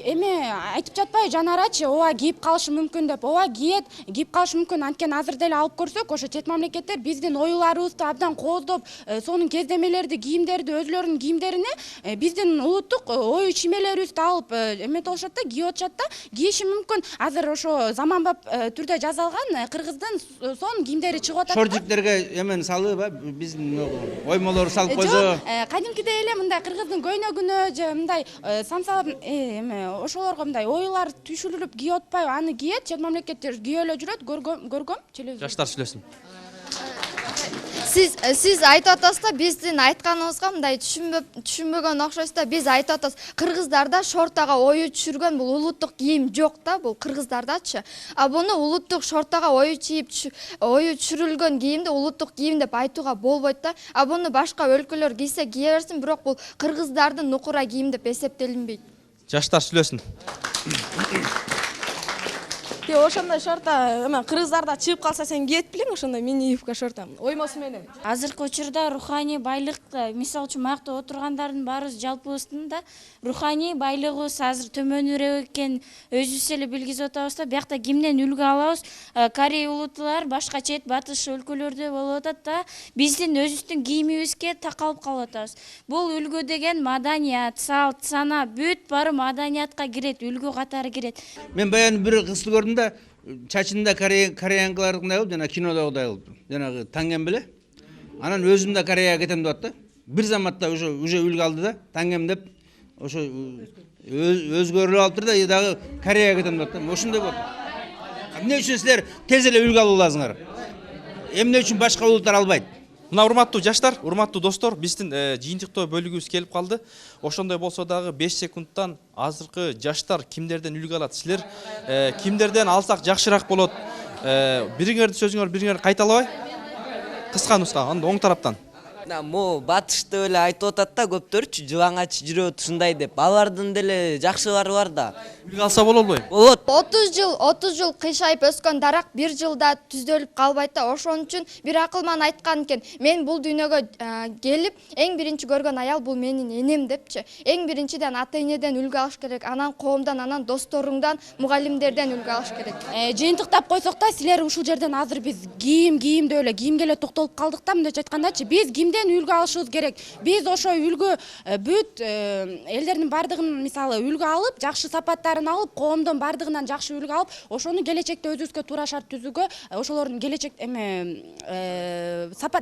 эме айтып жатпайбы Жанарачы, ооба кийип калышы мүмкүн деп. Ооба кийип калышы мүмкүн. Анткени азыр деле алып көрсөк, ошо чет мамлекеттер биздин оюларыбызды абдан кооздоп, сонун кездемелерди, кийимдерди, өзүлөрүнүн кийимдерине биздин улуттук ою чимелерибизди алып эмете болушат да, кийип атышат да. Кийиши мүмкүн. Азыр ошо заманбап түрдө жасалган кыргыздын сонун кийимдери чыгып атат. Шоржиктерге эмени салыбы, биздин оймолорду салып койсо. Кадимкидей эле мындай кыргыздын көйнөгүнө же мындай самса эме ошолорго мындай оюлар түшүрүлүп кийип атпайбы, аны кийет, чет мамлекеттер кийип эле жүрөт, көргөм телевизордо. Жаштар сүйлөсүн. Сиз айтып атасыз да, биздин айтканыбызга мындай түшүнбөгөн окшойсуз да. Биз айтып атабыз, кыргыздарда шортага ою түшүргөн бул улуттук кийим жок да, бул кыргыздардачы. А буну улуттук шортага ою түшүрүлгөн кийимди улуттук кийим деп айтууга болбойт да. А буну башка өлкөлөр кийсе кие берсин, бирок бул кыргыздардын нукура кийим деп эсептелинбейт. Жаштар сүйлөсүн. Ошондой шорта эме кыргыздарда чыгып калса сен кийет белең, ошондой мини юбка шорта оймосу менен. Азыркы учурда руханий байлык, мисалы үчүн мактап отургандардын баарыбыз жалпыбыздын да руханий байлыгыбыз азыр төмөнүрөөк экенин өзүбүз эле билгизип атабыз да. Биякта кимден үлгү алабыз? Корей улутулар башка чет батыш өлкөлөрдө болуп атат да, биздин өзүбүздүн кийимибизге такалып калып атабыз. Бул үлгү деген маданият, салт, сана, бүт баары маданиятка кирет, үлгү катары кирет. Мен баягы бир кызды көрдүм да, чачында кореянкалардыкындай болуп, жана кинодогудай болуп, жанагы таңгем беле. Анан өзүм да Кореяга кетем деп атты. Бир заматта уже үлгү алды да, таңгем деп, ошо өзгөрүп алыптыр да, дагы Кореяга кетем деп атты. Ошондой болот. Эмне үчүн силер тез эле үлгү алууларыңар? Эмне үчүн башка улуттар албайт? Мына урматтуу жаштар, урматтуу достор, биздин жыйынтыктоо бөлүгүбүз келип калды. Ошондой болсо дагы 5 секундтан азыркы жаштар кимдерден үлгү алат? Силер кимдерден алсак жакшыраак болот? Бириңердин сөзүңөр бириңер кайталабай? Кыска нуска, оң тараптан. Мо батышты эле айтып атат да, көптөрчү жылаңач жүрөт ушундай деп. Алардын деле жакшылары бар да. Үлгү алса болобу? Болот. 30 жыл кыйшайып өскөн дарак бир жылда түздөлүп калбайт да. Ошон үчүн бир акылман айткан экен. Мен бул дүйнөгө келип, эң биринчи көргөн аял бул менин энем депчи. Эң биринчиден ата-энеден үлгү алыш керек, анан коомдон, анан досторуңдан, мугалимдерден үлгү алыш керек. Жыйынтыктап койсок да, силер ушул жерден азыр биз кийимди эле кийимге эле токтолуп калдык да, мындайча айткандачы, биз кимден үлгү алышыбыз керек. Биз ошо үлгү бүт элдердин бардыгын мисалы үлгү алып, жакшы сапаттарын алып, коомдон бардыгынан жакшы үлгү алып, ошону келечекте өзүбүзгө туура шарт түзүүгө, ошолордун келечек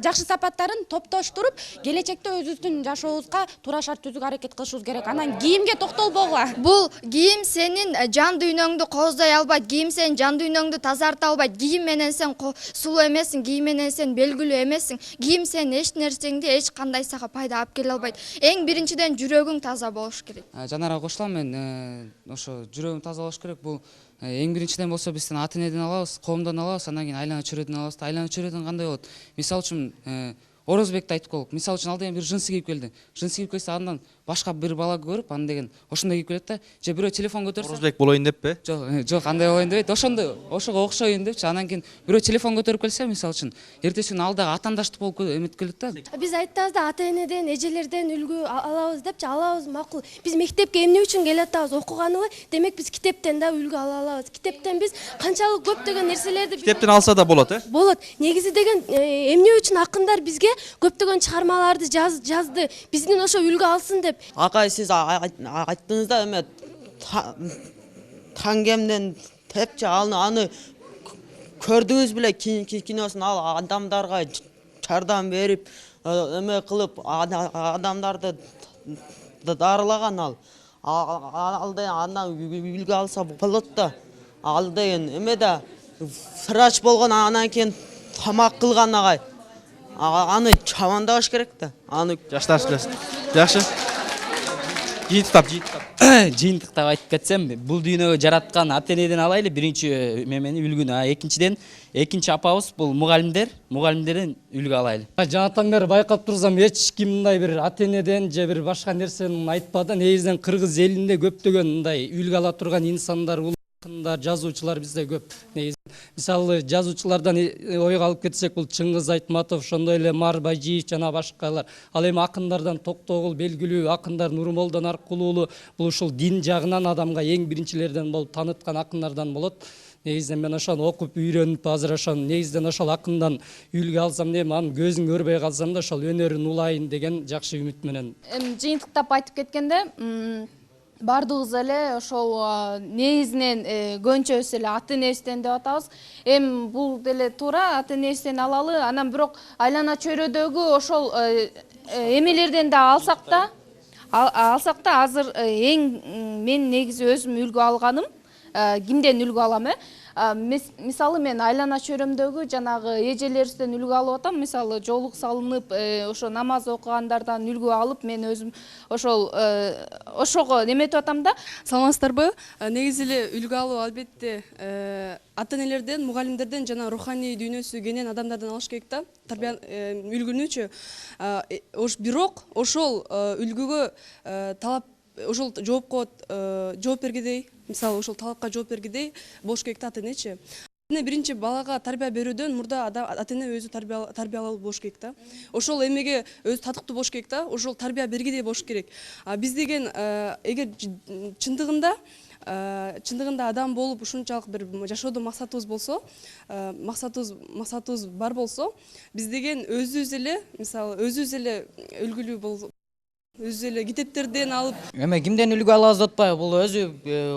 жакшы сапаттарын топтоштуруп, келечекте өзүбүздүн жашообузга туура шарт түзүүгө аракет кылышыбыз керек. Анан кийимге токтолбогула. Бул кийим сенин жан дүйнөңдү кооздой албайт, кийим сенин жан дүйнөңдү тазарта албайт. Кийим менен сен сулуу эмессиң, кийим менен сен белгилүү эмессиң. Кийим сенин эч нерсеңди эч кандай сага пайда алып келе албайт. Эң биринчиден жүрөгүң таза болуш керек. Жанарга кошулам, мен ошо жүрөгүм таза болуш керек. Бул эң биринчиден болсо биздин ата-энеден алабыз, коомдон алабыз, андан кийин айлана чөйрөдөн алабыз. Айлана чөйрөдөн кандай болот? Мисалы үчүн Орозбекти айтып коелук. Мисалы үчүн ал деген бир жынсы кийип келди. Жынсы кийип келсе, андан башка бир бала көрүп, аны деген ошондой кийип келет да. Же бирөө телефон көтөрсө, Орозбек болоюн деппи? Жок, андай болоюн дебейт. Ошого окшоюн депчи. Анан кийин бирөө телефон көтөрүп келсе, мисалы үчүн, эртеси күнү ал дагы атаандаштык болуп эметип келет да. Биз айтабыз да, ата-энеден, эжелерден үлгү алабыз депчи, алабыз, макул. Биз мектепке эмне үчүн келатабыз? Окуганыбы? Демек биз китептен да үлгү ала алабыз. Китептен биз канчалык көптөгөн нерселерди Китептен алса да болот, Болот. Негизи деген эмне үчүн акындар бизге көптөгөн чыгармаларды жазды. Биздин ошо үлгү алсын деп. Акай сиз айттыңыз да, эме таңгемден тепчи аны көрдүңүз беле киносун, ал адамдарга жардам берип, эме кылып адамдарды дарылаган ал. Ал деген андан үлгү алса болот да. Ал деген эме да врач болгон, анан кийин тамак кылган агай. Аны чамандабаш керек да. Аны Жаштар сүйлөсүн. Жакшы. Жыйынтыктап айтып кетсем, бул дүйнөгө жараткан ата-энеден алайлы биринчи мемени үлгүнү. Экинчи апабыз бул мугалимдерден үлгү алайлы. Жанатан бери байкап турсам, эч ким мындай бир ата-энеден же бир башка нерсени айтпады. Негизинен кыргыз элинде көптөгөн мындай үлгү ала турган инсандар Акындар, жазуучулар бизде көп. Негизи мисалы жазуучулардан ойго алып кетсек, бул Чыңгыз Айтматов, ошондой эле Мар Байжиев жана башкалар. Ал эми акындардан Токтогул белгилүү акындар Нурмолдон Аркулуу бул ушул дин жагынан адамга эң биринчилерден болуп тааныткан акындардан болот. Негизинен мен ошону окуп үйрөнүп, азыр ошону негизден ошол акындан үлгү алсам дейм, анын көзүн көрбөй калсам да ошол өнөрүн улайын деген жакшы үмүт менен. Жыйынтыктап айтып кеткенде, бардыгыбыз эле ошол негизинен көбүнчөбүз эле ата энебизден деп атабыз. Бул деле туура, ата энебизден алалы, анан бирок айлана чөйрөдөгү ошол эмелерден да алсак да азыр эң мен негизи өзүм үлгү алганым кимден үлгү алам? Мисалы мен айлана чөйрөмдөгү жанагы эжелерибизден үлгү алып атам. Мисалы жолук салынып, ошо намаз окугандардан үлгү алып, мен өзүм ошого неметип атам да. Саламатсыздарбы? Негизи эле үлгү алуу албетте ата энелерден, мугалимдерден жана руханий дүйнөсү кенен адамдардан алыш керек да. Тарбия үлгүнүчү. Бирок ошол үлгүгө талап ошол жооп бергидей, мисалы ошол талапка жооп бергидей болуш керек да ата энечи. Биринчи балага тарбия берүүдөн мурда ата эне өзү тарбиялуу болуш керек да. Ошол эмеге өзү татыктуу болуш керек да. Ошол тарбия бергидей болуш керек. Биз деген эгер чындыгында адам болуп ушунчалык бир жашоодо максатыбыз болсо, максатыбыз бар болсо, биз деген өзүбүз эле, мисалы өзүбүз эле үлгүлүү болсо, өзү эле китептерден алып. Кимден үлгү алабыз деп атпайбы? Бул өзү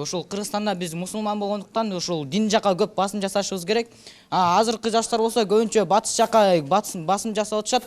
ушул Кыргызстанда биз мусулман болгондуктан ушул дин жака көп басым жасашыбыз керек. Азыркы жаштар болсо көбүнчө батыш жака басым жасап атышат.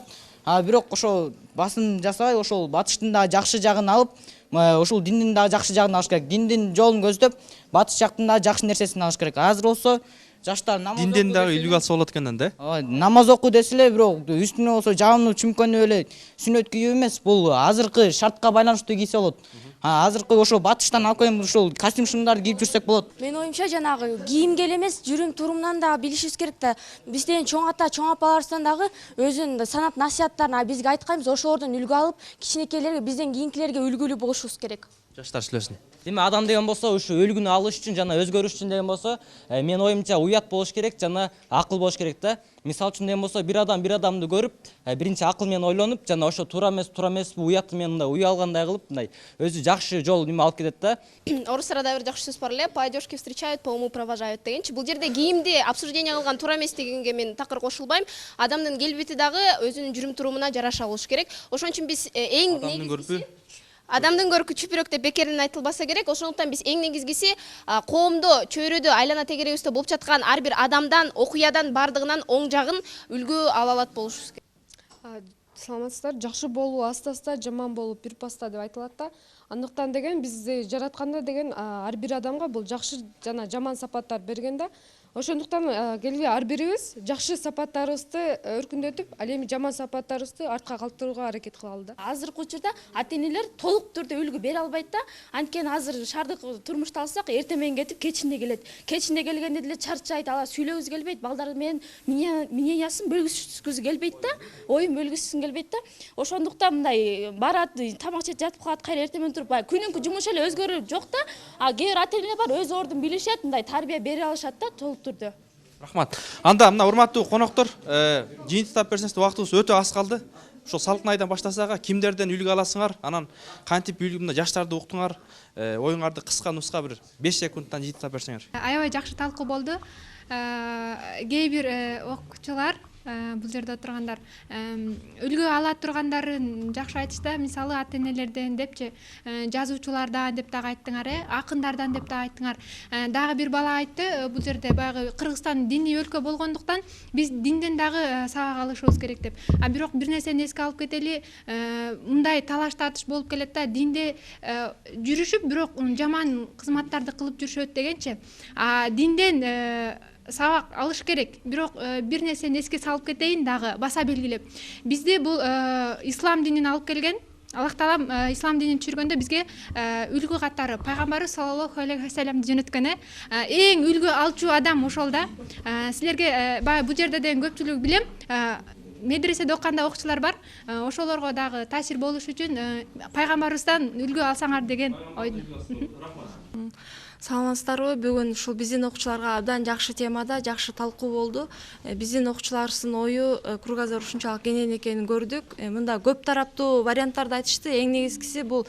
Бирок ошол басым жасабай, ошол батыштын да жакшы жагын алып, ушул диндин да жакшы жагын алыш керек. Диндин жолун көздөп, батыш жактын да жакшы нерсесин алыш керек. Азыр болсо жаштар намаз окуу. Динден дагы үлгү алса болот экенен да. Намаз окуу десе эле, бирок үстүнө болсо жамынуу чүмкөнүп эле сүннөт кийүү эмес, бул азыркы шартка байланыштуу кийсе болот. Азыркы ошол батыштан алып келген ушул костюм шымдарды кийип жүрсөк болот. Мен оюмча жанагы кийимге эле эмес, жүрүм турумунан да билишибиз керек да. Бизден чоң ата, чоң апаларыбыздан дагы өзүнүн санат насихаттарын бизге айтканбыз, ошолордон үлгү алып, кичинекейлерге, бизден кийинкилерге үлгүлүү болушубуз керек. Жаштар сүйлөсүн. Демек адам деген болсо ушу өлгүнү алыш үчүн жана өзгөрүш үчүн деген болсо, мен оюмча уят болуш керек жана акыл болуш керек да. Мисалы үчүн деген болсо бир адамды көрүп, биринчи акыл менен ойлонуп, жана ошо туура эмес, уятты менен мындай уй алгандай кылып, мындай өзү жакшы жол неме алып кетет да. Орустарда бир жакшы сөз бар эле, по одежке встречают, по уму провожают дегенчи. Бул жерде кийимди обсуждение кылган туура эмес дегенге мен такыр кошулбайм. Адамдын келбети дагы өзүнүн жүрүм турумуна жараша болуш керек. Ошон үчүн биз адамдын көркү чүпүрөк деп бекеринен айтылбаса керек. Ошондуктан биз эң негизгиси коомдо, чөйрөдө, айлана тегерегибизде болуп жаткан ар бир адамдан, окуядан бардыгынан оң жагын үлгү ала алат болушубуз керек. Саламатсыздар, жакшы болуу аста-аста, жаман болуу бир паста деп айтылат да. Андыктан деген бизди жаратканда деген ар бир адамга бул жакшы жана жаман сапаттар берген да. Ошондуктан келгиле ар бирибиз жакшы сапаттарыбызды өркүндөтүп, ал эми жаман сапаттарыбызды артка калтырууга аракет кылалы да. Азыркы учурда ата энелер толук түрдө үлгү бере албайт да. Анткени азыр шаардык турмушта алсак, эртең менен кетип кечинде келет. Кечинде келгенде деле чарчайт, ала сүйлөгүсү келбейт, балдар менен мнениясын бөлүшкүсү келбейт да, оюн бөлүшкүсү келбейт да. Ошондуктан мындай барат, тамак жеп жатып калат, кайра эртең менен туруп, күнүнкү жумуш эле өзгөрүү жок да. Кээ бир ата энелер бар, өз ордун билишет, мындай тарбия бере алышат да, толук түрдө. Рахмат. Анда мына урматтуу коноктор, жыйынтыктап берсеңиз убактыбыз өтө аз калды. Ошол салкын айдан баштасак, кимдерден үлгү аласыңар, анан кантип үлгү жаштарды уктуңар, оюңарды кыска нуска бир 5 секундтан жыйынтыктап берсеңер. Аябай жакшы талкуу болду. Кээ бир окуучулар, бул жерде отургандар үлгү ала тургандарын жакшы айтышты. Мисалы ата энелерден депчи, жазуучулардан деп дагы айттыңар, акындардан деп дагы айттыңар. Дагы бир бала айтты, бул жерде баягы Кыргызстан диний өлкө болгондуктан биз динден дагы сабак алышыбыз керек деп. Бирок бир нерсени эске алып кетели, мындай талаш татыш болуп келет да, динде жүрүшүп, бирок жаман кызматтарды кылып жүрүшөт дегенчи. Динден сабак алыш керек. Бирок бир нерсени эске салып кетейин дагы, баса белгилеп. Бизде бул ислам динин алып келген. Аллах таалам ислам динин түшүргөндө бизге үлгү катары пайгамбарыбыз саллаллаху алейхи вассаламды жөнөткөн. Эң үлгү алчу адам ошол да. Силерге баягы бул жерде деген көпчүлүк билем, медреседе окуганда окуучулар бар. Ошолорго дагы таасир болуш үчүн пайгамбарыбыздан үлгү алсаңар деген ойдо. Саламатсыздарбы? Бүгүн ушул биздин окуучуларга абдан жакшы темада жакшы талкуу болду. Биздин окуучуларыбыздын ою кругозор ушунчалык кенен экенин көрдүк. Мында көп тараптуу варианттарды айтышты. Эң негизгиси бул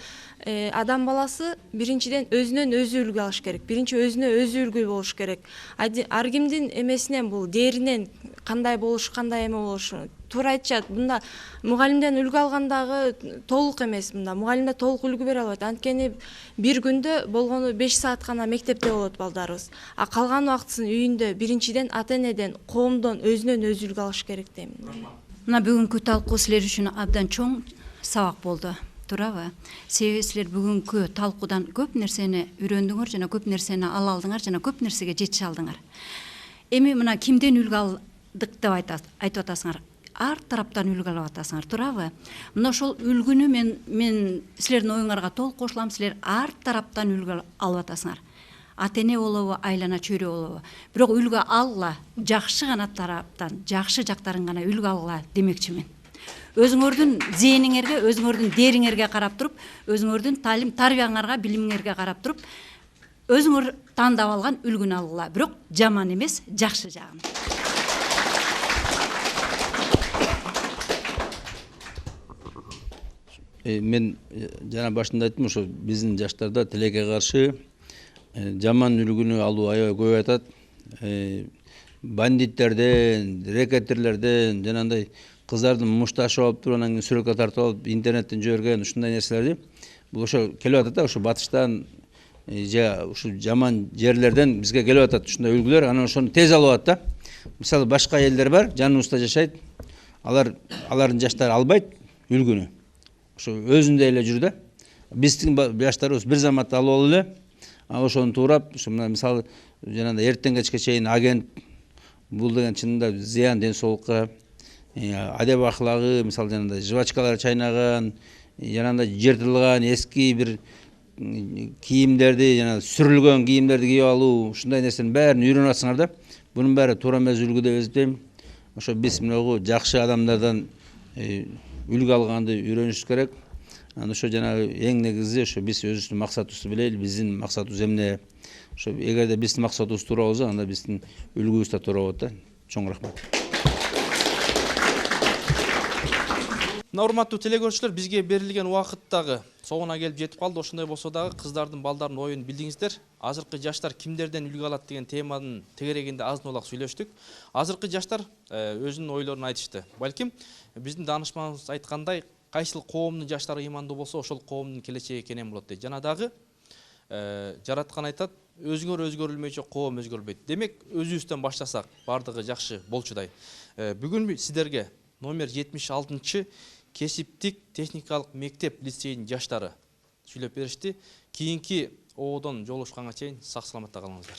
адам баласы биринчиден өзүнөн өзү үлгү алыш керек. Биринчи өзүнө өзү үлгү болуш керек. Ар кимдин эмесинен бул дээринен кандай болуш, кандай эме болуш туура айтышат. Мында мугалимден үлгү алгандагы толук эмес. Мында мугалимде толук үлгү бере албайт. Анткени бир күндө болгону 5 саат гана мектепте болот балдарыбыз. А калган убактысын үйүндө биринчиден ата-энеден, коомдон өзүнөн өзү үлгү алыш керек дейм. Мына бүгүнкү талкуу силер үчүн абдан чоң сабак болду. Туурабы? Себеби силер бүгүнкү талкуудан көп нерсени үйрөндүңөр жана көп нерсени ала алдыңар жана көп нерсеге жетише алдыңар. Эми мына кимден үлгү алдык деп айтып атасыңар. Ар тараптан үлгү алып атасыңар, туурабы? Мына ошол үлгүнү мен силердин оюңарга толук кошулам. Силер ар тараптан үлгү алып атасыңар. Ата-эне болобу, айлана чөйрө болобу. Бирок үлгү алгыла, жакшы гана тараптан, жакшы жактарын гана үлгү алгыла демекчимин. Өзүңөрдүн зээниңерге, өзүңөрдүн дээриңерге карап туруп, өзүңөрдүн талим тарбияңарга, билимиңерге карап туруп, өзүңөр тандап алган үлгүнү алгыла. Бирок жаман эмес, жакшы жагын. Мен жана башында айттым, ошо биздин жаштарда тилекке каршы жаман үлгүнү алуу аябай көп атат. Бандиттерден, рекетирлерден, жанагындай кыздардын мушташы алып туруп, анан кийин сүрөткө тартып алып, интернеттен жиберген ушундай нерселерди. Бул ошо келип атат да, ошо батыштан же ушу жаман жерлерден бизге келип атат ушундай үлгүлөр. Анан ошону тез алып алат да. Мисалы башка элдер бар, жаныбызда жашайт. Алардын жаштары албайт үлгүнү. Ошо өзүндө эле жүр да. Биздин жаштарыбыз бир заматта алып алып эле, ошону туурап, ошо мисалы жанагындай эртең кечке чейин агент, бул деген чынында зыян ден соолукка, адеп аклагы, мисалы жанагындай жвачкалар чайнаган, жанагындай жыртылган эски бир кийимдерди, жана сүрүлгөн кийимдерди кийип алуу, ушундай нерсенин баарын үйрөнүп атсыңар да. Бунун баары туура эмес үлгү деп эсептейм. Ошо биз мынагу жакшы адамдардан үлгү алганды үйрөнүш керек. Ошо жанагы эң негизи ошо биз өзүбүздүн максатыбызды билели, биздин максатыбыз эмне. Ошо эгерде биздин максатыбыз туура болсо, анда биздин үлгүбүз да туура болот да. Чоң рахмат. Урматтуу телекөрүүчүлөр, бизге берилген убакыттагы соңуна келип жетип калды. Ошондой болсо дагы кыздардын, балдардын оюн билдиңиздер. Азыркы жаштар кимдерден үлгү алат деген теманын тегерегинде азын улак сүйлөштүк. Азыркы жаштар өзүнүн ойлорун айтышты. Балким биздин даанышманыбыз айткандай, кайсыл коомдун жаштары ыймандуу болсо, ошол коомдун келечеги кенен болот дейт. Жана дагы жараткан айтат, өзүңөр өзгөрүлмөйчө коом өзгөрүлбөйт. Демек, өзүбүздөн баштасак, бардыгы жакшы болчудай. Бүгүн сиздерге номер 76 кесиптик техникалык мектеп лицейинин жаштары сүйлөп беришти. Кийинки ободон жолугушканга чейин сак саламатта калыңыздар.